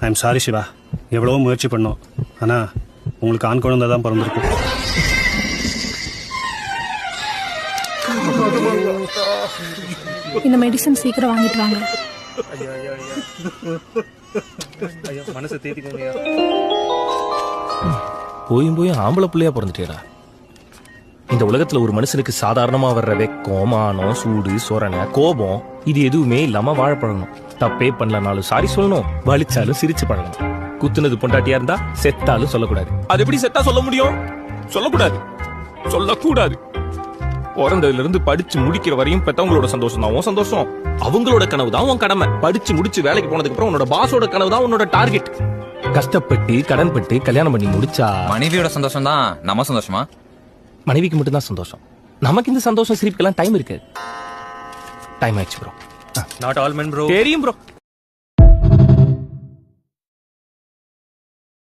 I am sorry Siva, எவ்வளவோ முயற்சி பண்ணோம். ஆனால் உங்களுக்கு ஆண் குழந்தை தான் பிறந்திருக்கு. இந்த மெடிசன் சீக்கிரம் வாங்கிட்டு வாங்க. மனசை தேத்திக்கோங்க. போயும் ஆம்பளை பிள்ளையா பிறந்துட்டேடா. இந்த உலகத்துல ஒரு மனுஷனுக்கு சாதாரணமா வர்ற வெக்கம், மானம், சூடு, சொரணை, கோபம் இது எதுவுமே இல்லாம வாழ பழகணும். தப்பே பண்ணலனாலும் சாரி சொல்லணும், வலிச்சாலும் சிரிச்சு பழகணும். குத்துனது பொண்டாட்டியா இருந்தா செத்தாலும் சொல்லக்கூடாது. அது எப்படி செத்தா சொல்ல முடியும்? சொல்லக்கூடாது, சொல்லக்கூடாது. பிறந்ததுல இருந்து படிச்சு முடிக்கிற வரையும் பெத்தவங்களோட சந்தோஷம் தான் உன் சந்தோஷம், அவங்களோட கனவு தான் உன் கடமை. படிச்சு முடிச்சு வேலைக்கு போனதுக்கு அப்புறம் உன்னோட பாஸோட கனவு தான் உன்னோட டார்கெட். கஷ்டப்பட்டு கடன்பட்டு கல்யாணம் பண்ணி முடிச்சா மனைவியோட சந்தோஷம் தான் நம்ம சந்தோஷமா? மனைவிக்கு மட்டும்தான் சந்தோஷம். நமக்கு இந்த சந்தோஷம் சிரிப்புக்கெல்லாம் டைம் இருக்கு. டைம் ஆயிடுச்சு bro. Not all men bro. தெரியும் ப்ரோ.